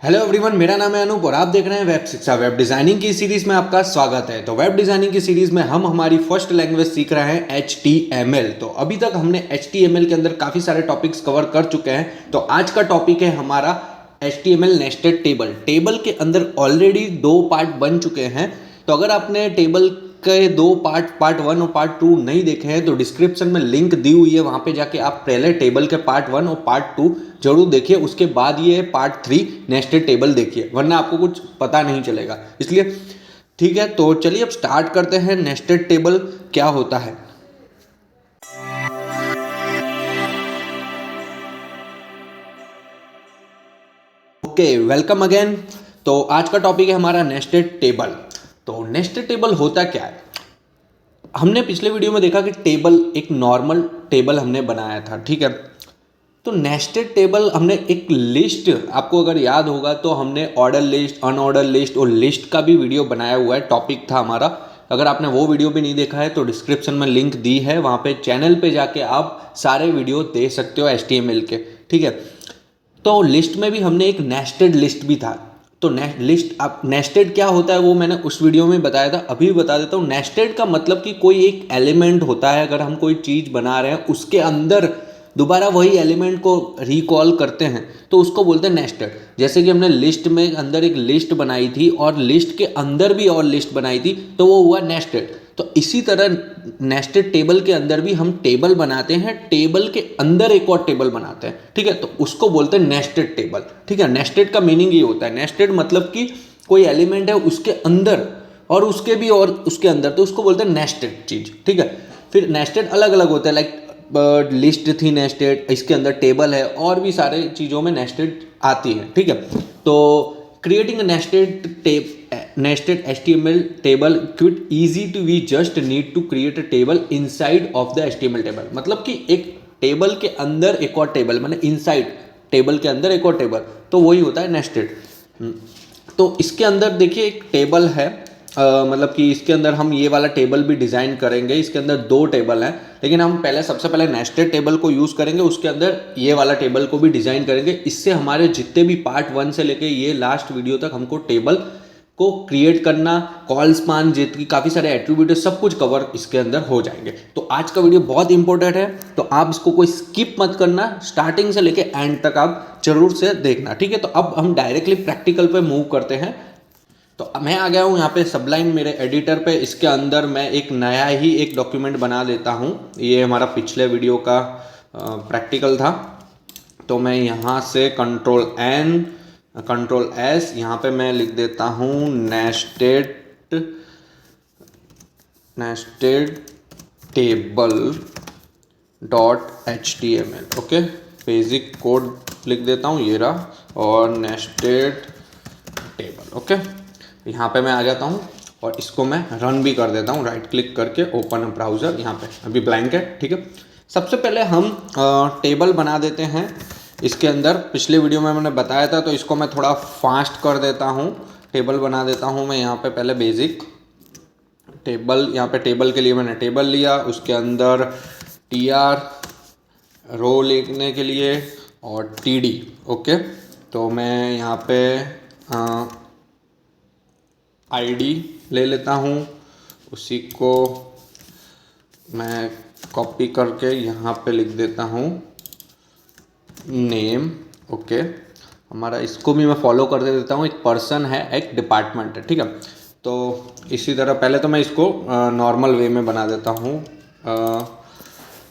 Hello everyone, मेरा नाम है अनूप और आप देख रहे हैं वेब शिक्षा। वेब डिज़ाइनिंग की सीरीज़ में आपका स्वागत है। तो वेब डिज़ाइनिंग की सीरीज़ में हम हमारी फर्स्ट लैंग्वेज सीख रहे हैं HTML। तो अभी तक हमने HTML के अंदर काफ़ी सारे टॉपिक्स कवर कर चुके हैं। तो आज का टॉपिक है हमारा HTML नेस्टेड टेबल। टेबल के अंदर ऑलरेडी 2 पार्ट बन चुके हैं। तो अगर आपने टेबल के 2 पार्ट 1 और पार्ट 2 नहीं देखे हैं तो डिस्क्रिप्शन में लिंक दी हुई है, वहाँ पे जाके आप पहले टेबल के पार्ट 1 और पार्ट 2 जरूर देखिए। उसके बाद ये पार्ट 3 नेस्टेड टेबल देखिए, वरना आपको कुछ पता नहीं चलेगा। इसलिए ठीक है, तो चलिए अब स्टार्ट करते हैं नेस्टेड टेबल क्या होता है। Okay, welcome again. तो आज का टॉपिक है हमारा नेस्टेड टेबल। तो नेस्टेड टेबल होता क्या है? हमने पिछले वीडियो में देखा कि टेबल एक नॉर्मल टेबल हमने बनाया था, ठीक है। तो नेस्टेड टेबल हमने एक लिस्ट, आपको अगर याद होगा तो हमने ऑर्डर लिस्ट, अनऑर्डर लिस्ट और लिस्ट का भी वीडियो बनाया हुआ है, टॉपिक था हमारा। अगर आपने वो वीडियो भी नहीं देखा है तो डिस्क्रिप्शन में लिंक दी है, वहाँ पे चैनल पे जाके आप सारे वीडियो देख सकते हो HTML के, ठीक है। तो लिस्ट में भी हमने एक नेस्टेड लिस्ट भी था। तो लिस्ट, अब नेस्टेड क्या होता है वो मैंने उस वीडियो में बताया था, अभी बता देता हूँ। नेस्टेड का मतलब कि कोई एक एलिमेंट होता है, अगर हम कोई चीज़ बना रहे हैं उसके अंदर दोबारा वही एलिमेंट को रिकॉल करते हैं तो उसको बोलते हैं नेस्टेड। जैसे कि हमने लिस्ट में अंदर एक लिस्ट बनाई थी और लिस्ट के अंदर भी और लिस्ट बनाई थी, तो वो हुआ नेस्टेड। तो इसी तरह नेस्टेड टेबल के अंदर भी हम टेबल बनाते हैं, टेबल के अंदर एक और टेबल बनाते हैं, ठीक है। तो उसको बोलते हैं नेस्टेड टेबल, ठीक है। नेस्टेड का मीनिंग ये होता है, नेस्टेड मतलब कि कोई एलिमेंट है उसके अंदर और उसके भी और उसके अंदर, तो उसको बोलते हैं नेस्टेड चीज, ठीक है। फिर नेस्टेड अलग अलग होता है, लाइक लिस्ट थी नेस्टेड, इसके अंदर टेबल है, और भी सारे चीज़ों में नेस्टेड आती है, ठीक है। तो creating nested HTML table quite easy to, we just need to create a table inside of the HTML table. मतलब कि एक टेबल के अंदर एक और टेबल, मतलब इनसाइड टेबल के अंदर एक और टेबल, तो वही होता है नेस्टेड। तो इसके अंदर देखिए एक टेबल है, मतलब कि इसके अंदर हम ये वाला टेबल भी डिज़ाइन करेंगे। इसके अंदर 2 टेबल हैं, लेकिन हम सबसे पहले नेस्टेड टेबल को यूज़ करेंगे, उसके अंदर ये वाला टेबल को भी डिज़ाइन करेंगे। इससे हमारे जितने भी पार्ट 1 से लेके ये लास्ट वीडियो तक हमको टेबल को क्रिएट करना, कॉल स्पान, जितनी काफ़ी सारे एट्रीब्यूट सब कुछ कवर इसके अंदर हो जाएंगे। तो आज का वीडियो बहुत इंपॉर्टेंट है, तो आप इसको कोई स्किप मत करना, स्टार्टिंग से लेके एंड तक आप जरूर से देखना, ठीक है। तो अब हम डायरेक्टली प्रैक्टिकल पे मूव करते हैं। तो मैं आ गया हूँ यहाँ पे सबलाइन मेरे एडिटर पे। इसके अंदर मैं एक नया ही एक डॉक्यूमेंट बना लेता हूँ। ये हमारा पिछले वीडियो का प्रैक्टिकल था। तो मैं यहाँ से Ctrl+N Ctrl+S, यहाँ पे मैं लिख देता हूँ nested table .html। Okay, basic code लिख देता हूँ, ये रहा, और नेस्टेड टेबल। ओके, यहाँ पे मैं आ जाता हूँ और इसको मैं रन भी कर देता हूँ, राइट क्लिक करके ओपन अ ब्राउज़र। यहाँ पे अभी ब्लैंक है, ठीक है। सबसे पहले हम टेबल बना देते हैं इसके अंदर। पिछले वीडियो में मैंने बताया था, तो इसको मैं थोड़ा फास्ट कर देता हूँ। टेबल बना देता हूँ मैं यहाँ पे पहले बेसिक टेबल। यहाँ पे टेबल के लिए मैंने टेबल लिया, उसके अंदर tr रो लिखने के लिए और td। ओके, तो मैं यहाँ पे ID ले लेता हूँ, उसी को मैं कॉपी करके यहाँ पे लिख देता हूँ नेम। ओके, हमारा इसको भी मैं फॉलो कर देता हूँ, एक पर्सन है, एक डिपार्टमेंट है, ठीक है। तो इसी तरह पहले तो मैं इसको नॉर्मल वे में बना देता हूँ।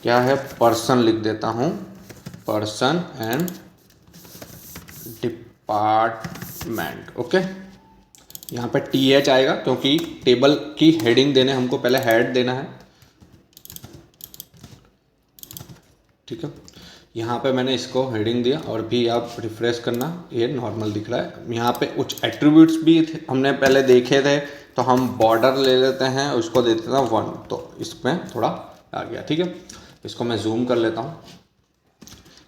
क्या है, पर्सन लिख देता हूँ, पर्सन एंड डिपार्टमेंट। ओके, यहाँ पे TH आएगा क्योंकि टेबल की हेडिंग देने हमको पहले हेड देना है, ठीक है। यहाँ पे मैंने इसको हेडिंग दिया और भी आप रिफ्रेश करना, ये नॉर्मल दिख रहा है। यहाँ पे कुछ एट्रीब्यूट्स भी हमने पहले देखे थे, तो हम बॉर्डर ले लेते हैं, उसको दे देता हूँ 1, तो इसमें थोड़ा आ गया, ठीक है। इसको मैं जूम कर लेता हूँ।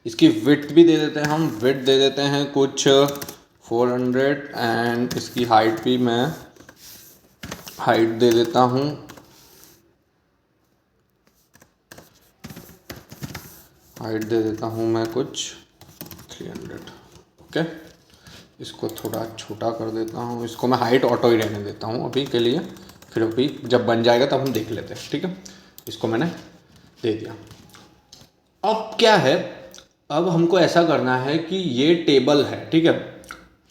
इसकी विड्थ भी दे देते हैं, हम विड्थ दे देते हैं कुछ 400, एंड इसकी हाइट भी मैं हाइट दे देता हूँ मैं कुछ 300। ओके, इसको थोड़ा छोटा कर देता हूँ, इसको मैं हाइट ऑटो ही रहने देता हूँ अभी के लिए, फिर अभी जब बन जाएगा तब हम देख लेते हैं, ठीक है। इसको मैंने दे दिया। अब क्या है, अब हमको ऐसा करना है कि ये टेबल है, ठीक है।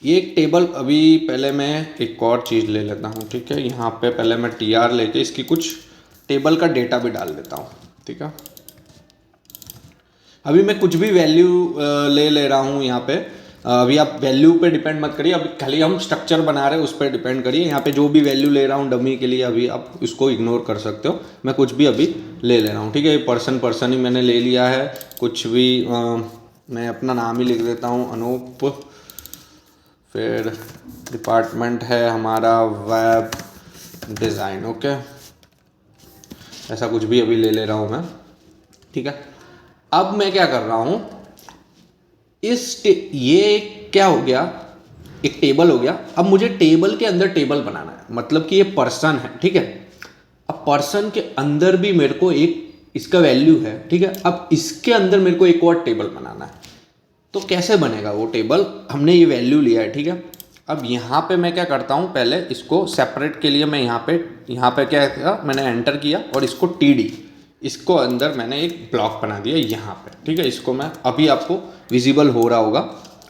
ये एक टेबल, अभी पहले मैं एक और चीज़ ले लेता हूँ, ठीक है। यहाँ पे पहले मैं TR लेके इसकी कुछ टेबल का डेटा भी डाल देता हूँ, ठीक है। अभी मैं कुछ भी वैल्यू ले रहा हूँ यहाँ पे। अभी आप वैल्यू पे डिपेंड मत करिए, अभी खाली हम स्ट्रक्चर बना रहे हैं उस पर डिपेंड करिए। यहाँ पे जो भी वैल्यू ले रहा हूँ डमी के लिए, अभी आप इसको इग्नोर कर सकते हो। मैं कुछ भी अभी ले रहा हूँ, ठीक है। पर्सन ही मैंने ले लिया है। कुछ भी मैं अपना नाम ही लिख देता हूँ, अनूप। फिर डिपार्टमेंट है हमारा वेब डिज़ाइन, ओके। ऐसा कुछ भी अभी ले रहा हूँ मैं, ठीक है। अब मैं क्या कर रहा हूँ, ये क्या हो गया, एक टेबल हो गया। अब मुझे टेबल के अंदर टेबल बनाना है, मतलब कि ये पर्सन है, ठीक है। अब पर्सन के अंदर भी मेरे को एक इसका वैल्यू है, ठीक है। अब इसके अंदर मेरे को एक और टेबल बनाना है। तो कैसे बनेगा वो टेबल, हमने ये वैल्यू लिया है, ठीक है। अब यहाँ पे मैं क्या करता हूँ, पहले इसको सेपरेट के लिए मैं यहाँ पे क्या किया, मैंने एंटर किया और इसको TD, इसको अंदर मैंने एक ब्लॉक बना दिया यहाँ पे, ठीक है। इसको मैं अभी आपको विजिबल हो रहा होगा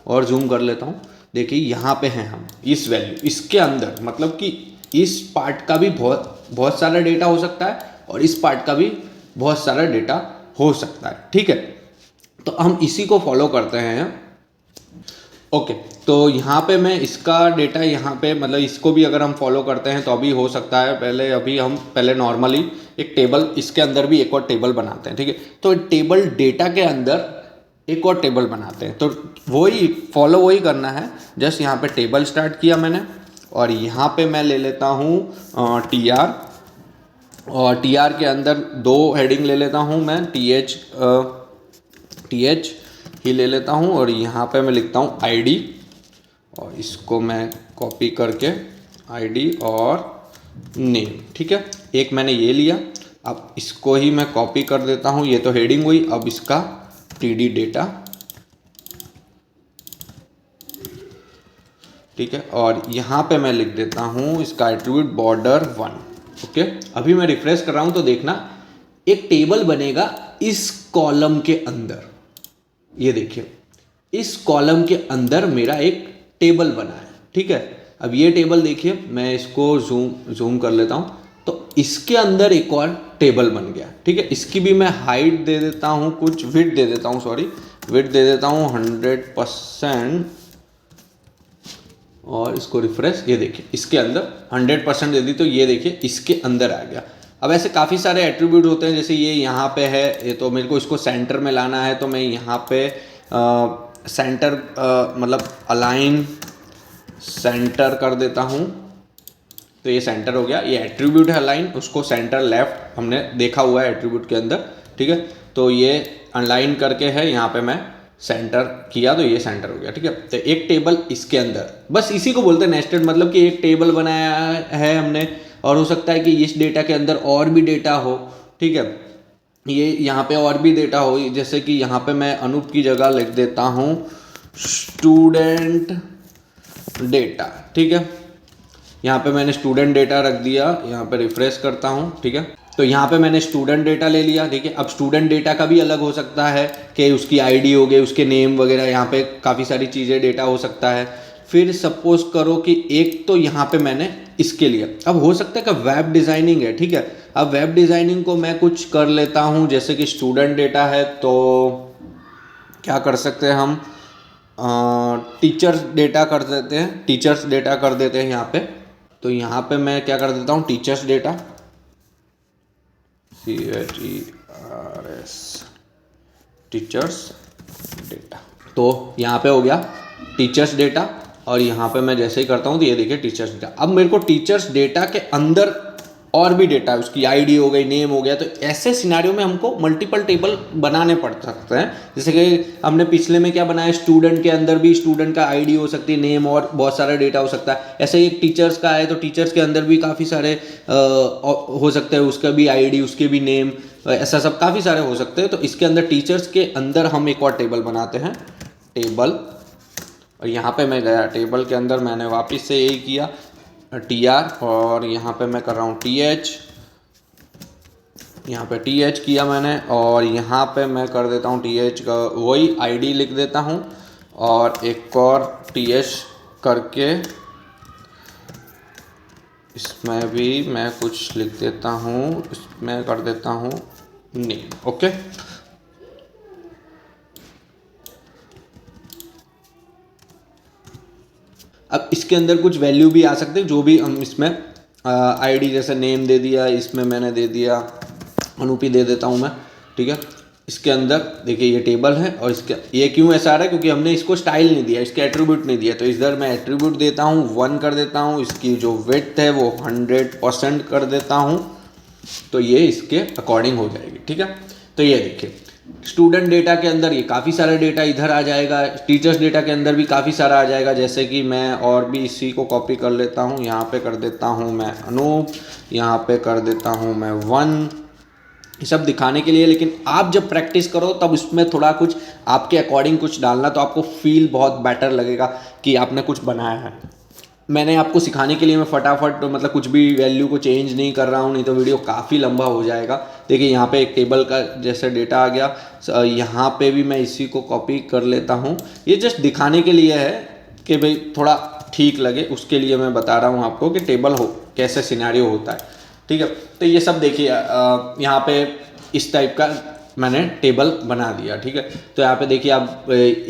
और जूम कर लेता हूँ। देखिए यहाँ पे हैं हम, इस वैल्यू इसके अंदर, मतलब कि इस पार्ट का भी बहुत सारा डेटा हो सकता है और इस पार्ट का भी बहुत सारा डेटा हो सकता है, ठीक है। तो हम इसी को फॉलो करते हैं, ओके। तो यहाँ पे मैं इसका डेटा यहाँ पे, मतलब इसको भी अगर हम फॉलो करते हैं तो अभी हो सकता है। अभी हम पहले नॉर्मली एक टेबल, इसके अंदर भी एक और टेबल बनाते हैं, ठीक है। तो टेबल डेटा के अंदर एक और टेबल बनाते हैं, तो वही करना है। जस्ट यहाँ पे टेबल स्टार्ट किया मैंने और यहाँ पे मैं ले लेता हूँ TR, और TR के अंदर 2 हेडिंग ले लेता हूँ मैं, TH ही ले लेता हूँ और यहाँ पे मैं लिखता हूँ ID, और इसको मैं कॉपी करके ID और नेम, ठीक है। एक मैंने ये लिया, अब इसको ही मैं कॉपी कर देता हूँ, ये तो हेडिंग हुई। अब इसका TD डेटा, ठीक है। और यहाँ पे मैं लिख देता हूँ इसका एट्रीब्यूट border 1, ओके। अभी मैं रिफ्रेश कर रहा हूँ तो देखना एक टेबल बनेगा इस कॉलम के अंदर। ये देखिए, इस कॉलम के अंदर मेरा एक टेबल बना है, ठीक है। अब ये टेबल देखिए, मैं इसको जूम कर लेता हूँ, तो इसके अंदर एक और टेबल बन गया, ठीक है। इसकी भी मैं हाइट दे देता हूँ, कुछ विड्थ दे देता हूँ, विड्थ दे देता हूँ 100%, और इसको रिफ्रेश। ये देखिए इसके अंदर 100% दे दी, तो ये देखिए इसके अंदर आ गया। अब ऐसे काफ़ी सारे एट्रीब्यूट होते हैं, जैसे ये यहाँ पे है, ये तो मेरे को इसको सेंटर में लाना है, तो मैं यहाँ पे सेंटर मतलब अलाइन सेंटर कर देता हूँ, तो ये सेंटर हो गया। ये एट्रीब्यूट है अलाइन, उसको सेंटर लेफ्ट हमने देखा हुआ है एट्रीब्यूट के अंदर, ठीक है। तो ये अलाइन करके है, यहाँ पे मैं सेंटर किया तो ये सेंटर हो गया, ठीक है। तो एक टेबल इसके अंदर, बस इसी को बोलते हैं नेस्टेड, मतलब कि एक टेबल बनाया है हमने, और हो सकता है कि इस डेटा के अंदर और भी डेटा हो, ठीक है। ये यहाँ पे और भी डेटा हो, जैसे कि यहाँ पे मैं अनूप की जगह लिख देता हूँ स्टूडेंट डेटा, ठीक है। यहाँ पे मैंने स्टूडेंट डेटा रख दिया, यहाँ पे रिफ्रेश करता हूँ, ठीक है। तो यहाँ पे मैंने स्टूडेंट डेटा ले लिया, ठीक है। अब स्टूडेंट डेटा का भी अलग हो सकता है कि उसकी ID हो गई, उसके नेम वगैरह, यहाँ पे काफ़ी सारी चीज़ें डेटा हो सकता है। फिर सपोज करो कि एक तो यहाँ पे मैंने इसके लिए, अब हो सकता है कि वेब डिज़ाइनिंग है, ठीक है। अब वेब डिज़ाइनिंग को मैं कुछ कर लेता हूँ, जैसे कि स्टूडेंट डेटा है तो क्या कर सकते हैं हम, टीचर्स डेटा कर देते हैं, टीचर्स डेटा कर देते हैं यहाँ पे। तो यहाँ पे मैं क्या कर देता हूँ, teachers data, CHERS, teachers data. तो यहाँ पे हो गया टीचर्स डेटा, और यहाँ पे मैं जैसे ही करता हूँ तो ये देखिए टीचर्स डेटा। अब मेरे को टीचर्स डेटा के अंदर और भी डेटा, उसकी ID हो गई, नेम हो गया, तो ऐसे सिनेरियो में हमको मल्टीपल टेबल बनाने पड़ सकते हैं। जैसे कि हमने पिछले में क्या बनाया, स्टूडेंट के अंदर भी स्टूडेंट का ID हो सकती है, नेम, और बहुत सारा डेटा हो सकता है। ऐसे ही एक टीचर्स का है तो टीचर्स के अंदर भी काफ़ी सारे हो सकते हैं, उसका भी ID, उसके भी नेम, ऐसा सब काफ़ी सारे हो सकते हैं। तो इसके अंदर टीचर्स के अंदर हम एक और टेबल बनाते हैं, टेबल, और यहाँ पे मैं गया टेबल के अंदर, मैंने वापस से यही किया TR, और यहाँ पे मैं कर रहा हूँ TH, यहाँ पे TH किया मैंने, और यहाँ पे मैं कर देता हूँ TH का वही ID लिख देता हूँ, और एक और TH करके इसमें भी मैं कुछ लिख देता हूँ, इसमें कर देता हूँ नेम। ओके, अब इसके अंदर कुछ वैल्यू भी आ सकते हैं, जो भी हम इसमें ID जैसे नेम दे दिया, इसमें मैंने दे दिया अनुपी दे देता हूँ मैं, ठीक है। इसके अंदर देखिए ये टेबल है, और इसके ये क्यों ऐसा आ रहा है, क्योंकि हमने इसको स्टाइल नहीं दिया, इसके एट्रीब्यूट नहीं दिया, तो इधर मैं एट्रीब्यूट देता हूँ 1 कर देता हूँ, इसकी जो विड्थ है वो 100% कर देता हूँ, तो ये इसके अकॉर्डिंग हो जाएगी, ठीक है। तो ये देखिए स्टूडेंट डेटा के अंदर ये काफ़ी सारा डेटा इधर आ जाएगा, टीचर्स डेटा के अंदर भी काफ़ी सारा आ जाएगा, जैसे कि मैं और भी इसी को कॉपी कर लेता हूँ, यहाँ पे कर देता हूँ मैं अनूप, यहाँ पे कर देता हूँ मैं 1, ये सब दिखाने के लिए। लेकिन आप जब प्रैक्टिस करो तब इसमें थोड़ा कुछ आपके अकॉर्डिंग कुछ डालना, तो आपको फील बहुत बेटर लगेगा कि आपने कुछ बनाया है। मैंने आपको सिखाने के लिए मैं फटाफट मतलब कुछ भी वैल्यू को चेंज नहीं कर रहा हूँ, नहीं तो वीडियो काफ़ी लंबा हो जाएगा। देखिए यहाँ पे एक टेबल का जैसे डेटा आ गया, यहाँ पे भी मैं इसी को कॉपी कर लेता हूँ, ये जस्ट दिखाने के लिए है कि भाई थोड़ा ठीक लगे, उसके लिए मैं बता रहा हूँ आपको कि टेबल हो कैसे सिनेरियो होता है, ठीक है। तो ये सब देखिए यहाँ पे इस टाइप का मैंने टेबल बना दिया, ठीक है। तो यहाँ पे देखिए आप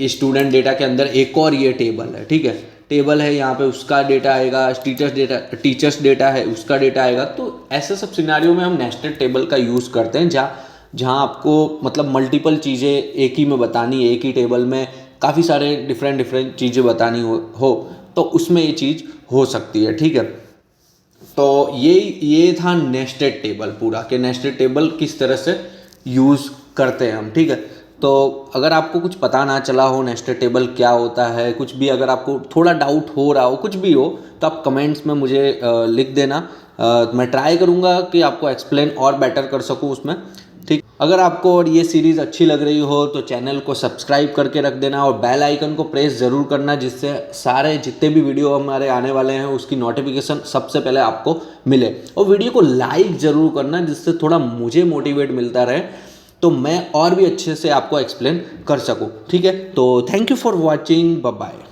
स्टूडेंट डेटा के अंदर एक और ये टेबल है, ठीक है, टेबल है, यहाँ पे उसका डेटा आएगा, टीचर्स डेटा है उसका डेटा आएगा। तो ऐसे सब सिनेरियो में हम नेस्टेड टेबल का यूज़ करते हैं, जहाँ आपको मतलब मल्टीपल चीज़ें एक ही में बतानी है, एक ही टेबल में काफ़ी सारे डिफरेंट चीज़ें बतानी हो तो उसमें ये चीज़ हो सकती है, ठीक है। तो ये था नेस्टेड टेबल पूरा, कि नेस्टेड टेबल किस तरह से यूज़ करते हैं हम, ठीक है। तो अगर आपको कुछ पता ना चला हो नेस्टेड टेबल क्या होता है, कुछ भी अगर आपको थोड़ा डाउट हो रहा हो, कुछ भी हो, तो आप कमेंट्स में मुझे लिख देना, मैं ट्राई करूँगा कि आपको एक्सप्लेन और बेटर कर सकूँ उसमें, ठीक। अगर आपको और ये सीरीज़ अच्छी लग रही हो तो चैनल को सब्सक्राइब करके रख देना, और बेल आइकन को प्रेस ज़रूर करना, जिससे सारे जितने भी वीडियो हमारे आने वाले हैं उसकी नोटिफिकेशन सबसे पहले आपको मिले। और वीडियो को लाइक ज़रूर करना, जिससे थोड़ा मुझे मोटिवेट मिलता रहे, तो मैं और भी अच्छे से आपको एक्सप्लेन कर सकूँ, ठीक है। तो thank you for watching, bye bye.